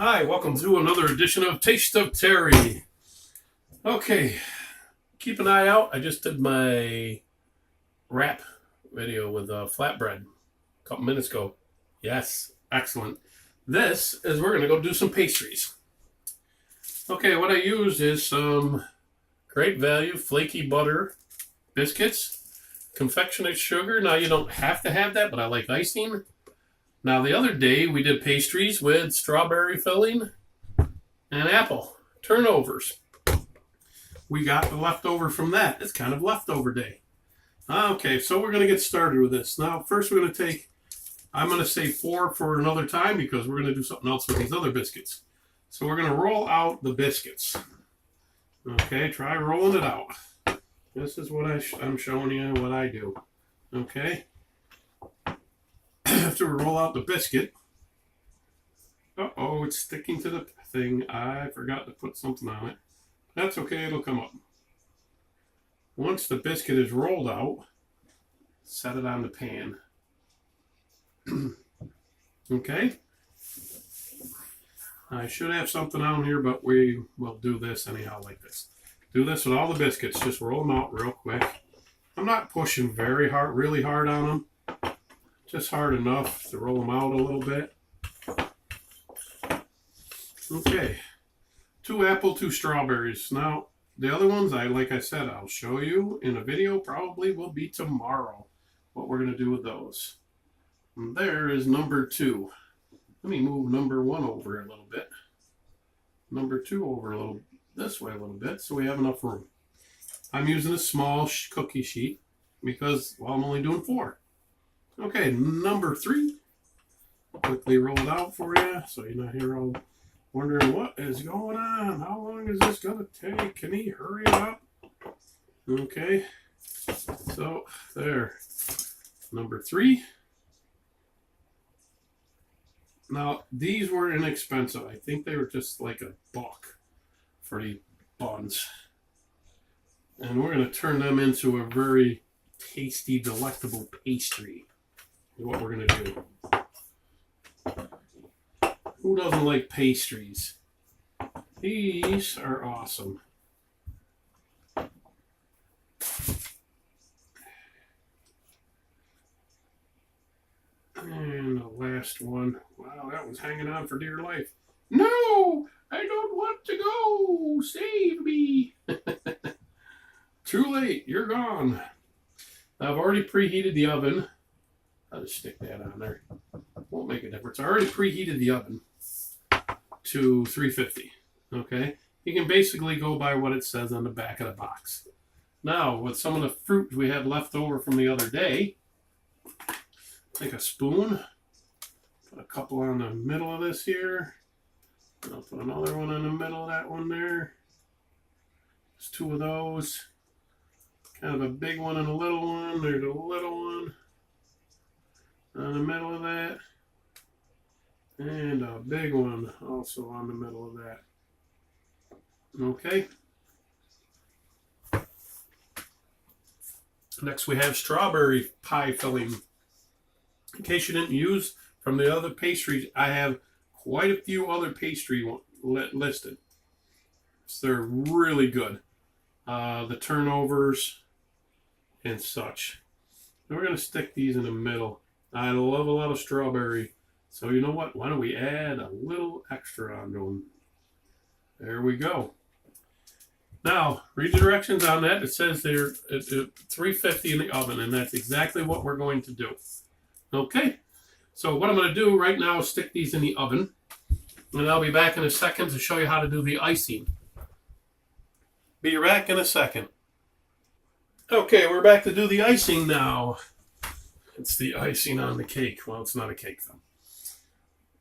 Hi, welcome to another edition of Taste of Terry. Okay, keep an eye out. I just did my wrap video with flatbread a couple minutes ago. Yes, excellent. This is we're going to go do some pastries. Okay, what I used is some great value flaky butter biscuits, confectionate sugar. Now you don't have to have that, but I like icing. Now, the other day, we did pastries with strawberry filling and apple turnovers. We got the leftover from that. It's kind of leftover day. Okay, so we're going to get started with this. Now, first we're going to take, I'm going to say 4 for another time because we're going to do something else with these other biscuits. So we're going to roll out the biscuits. Okay, try rolling it out. This is what I'm showing you what I do. Okay. After we roll out the biscuit, it's sticking to the thing. I forgot to put something on it. That's okay, it'll come up. Once the biscuit is rolled out, set it on the pan. Okay. I should have something on here, but we will do this anyhow like this. Do this with all the biscuits. Just roll them out real quick. I'm not pushing very hard, really hard on them. Just hard enough to roll them out a little bit. Okay. 2 apple, 2 strawberries. Now, the other ones, like I said, I'll show you in a video. Probably will be tomorrow what we're going to do with those. And there is number 2. Let me move number 1 over a little bit. Number 2 over a little this way a little bit so we have enough room. I'm using a small cookie sheet because, well, I'm only doing 4. Okay, number 3. I'll quickly roll it out for you so you're not here all wondering what is going on. How long is this going to take? Can he hurry up? Okay, so there. Number 3. Now, these were inexpensive. I think they were just like $1 for the buns. And we're going to turn them into a very tasty, delectable pastry. What we're going to do. Who doesn't like pastries? These are awesome. And the last one. Wow, that one's hanging on for dear life. No! I don't want to go! Save me! Too late. You're gone. I've already preheated the oven. I'll just stick that on there. Won't make a difference. I already preheated the oven to 350. Okay? You can basically go by what it says on the back of the box. Now, with some of the fruit we had left over from the other day, take a spoon, put a couple on the middle of this here. And I'll put another one in the middle of that one there. There's 2 of those. Kind of a big one and a little one. There's a little one on the middle of that, and a big one also on the middle of that. Okay. Next we have strawberry pie filling. In case you didn't use from the other pastries, I have quite a few other pastry listed. So they're really good. The turnovers and such. And we're going to stick these in the middle. I love a lot of strawberry. So you know what? Why don't we add a little extra onto them? There we go. Now, read the directions on that. It says they're at 350 in the oven, and that's exactly what we're going to do. Okay? So what I'm going to do right now is stick these in the oven, and I'll be back in a second to show you how to do the icing. Be back in a second. Okay, we're back to do the icing now. It's the icing on the cake. Well, it's not a cake, though.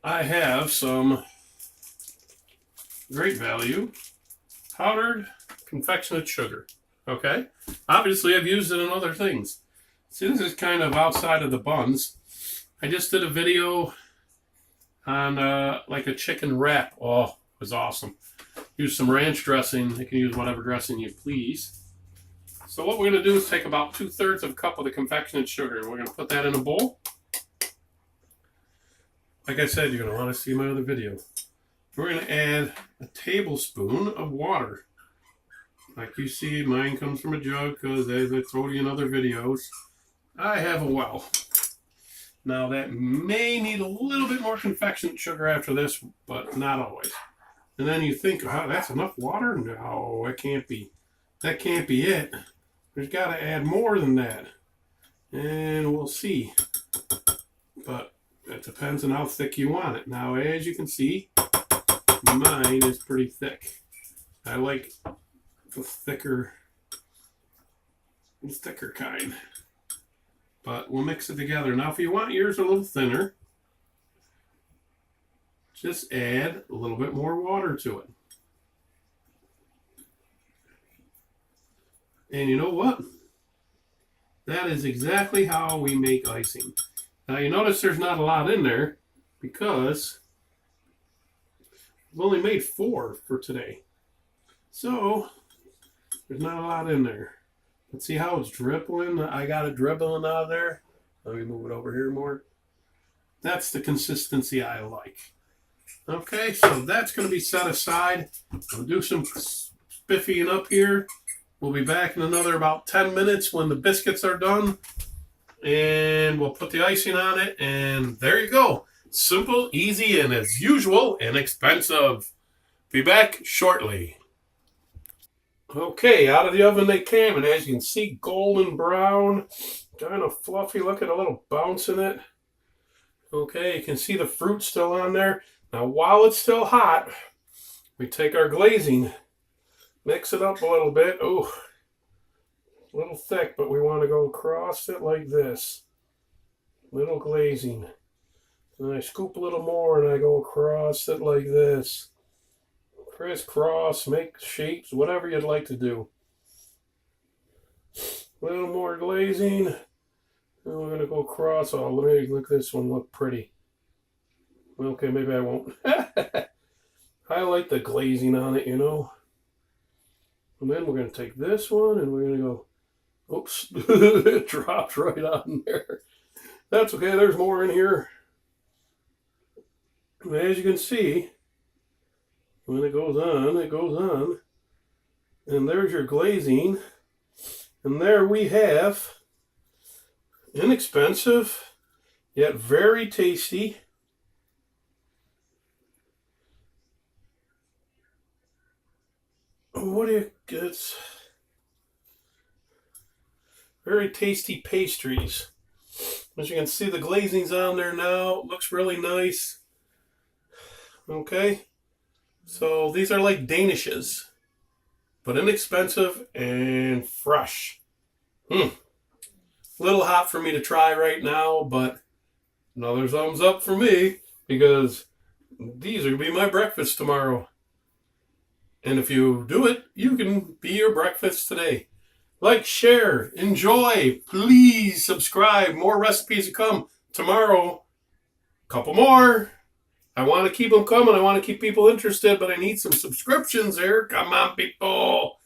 I have some great value powdered confectionate sugar. Okay? Obviously, I've used it in other things. See, this is kind of outside of the buns. I just did a video on like a chicken wrap. Oh, it was awesome. Use some ranch dressing. You can use whatever dressing you please. So what we're going to do is take about 2/3 of a cup of the confectionate sugar, and we're going to put that in a bowl. Like I said, you're going to want to see my other video. we're going to add a tablespoon of water. Like you see, mine comes from a jug because, as I told you in other videos, I have a well. Now, that may need a little bit more confectionate sugar after this, but not always. And then you think, oh, that's enough water? No, it can't be. That can't be it. There's got to add more than that. And we'll see. But it depends on how thick you want it. Now, as you can see, mine is pretty thick. I like the thicker kind. But we'll mix it together. Now, if you want yours a little thinner, just add a little bit more water to it. And you know what? That is exactly how we make icing. Now, you notice there's not a lot in there because I've only made 4 for today. So, there's not a lot in there. Let's see how it's dribbling. I got it dribbling out of there. Let me move it over here more. That's the consistency I like. Okay, so that's going to be set aside. I'll do some spiffying up here. We'll be back in another about 10 minutes when the biscuits are done. And we'll put the icing on it. And there you go. Simple, easy, and as usual, inexpensive. Be back shortly. Okay, out of the oven they came, and as you can see, golden brown, kind of fluffy. Look at a little bounce in it. Okay, you can see the fruit still on there. Now, while it's still hot, we take our glazing, mix it up a little bit. Oh, a little thick, but we want to go across it like this. Little glazing. And I scoop a little more, and I go across it like this. Crisscross, make shapes, whatever you'd like to do. A little more glazing. And we're going to go across. Oh, let me look this one look pretty. Okay, maybe I won't. I like the glazing on it, you know. And then we're going to take this one and we're going to go, oops, it dropped right on there. That's okay, there's more in here. And as you can see, when it goes on, it goes on. And there's your glazing. And there we have inexpensive, yet very tasty it's very tasty pastries. As you can see, the glazing's on there now. It looks really nice. Okay. So these are like Danishes, but inexpensive and fresh. A little hot for me to try right now, but another thumbs up for me because these are going to be my breakfast tomorrow. And if you do it, you can be your breakfast today. Like, share, enjoy, please subscribe. More recipes to come tomorrow. Couple more. I want to keep them coming. I want to keep people interested, but I need some subscriptions here. Come on, people.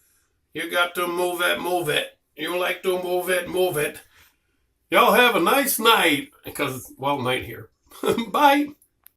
You got to move it, move it. You like to move it, move it. Y'all have a nice night. Because, well, night here. Bye.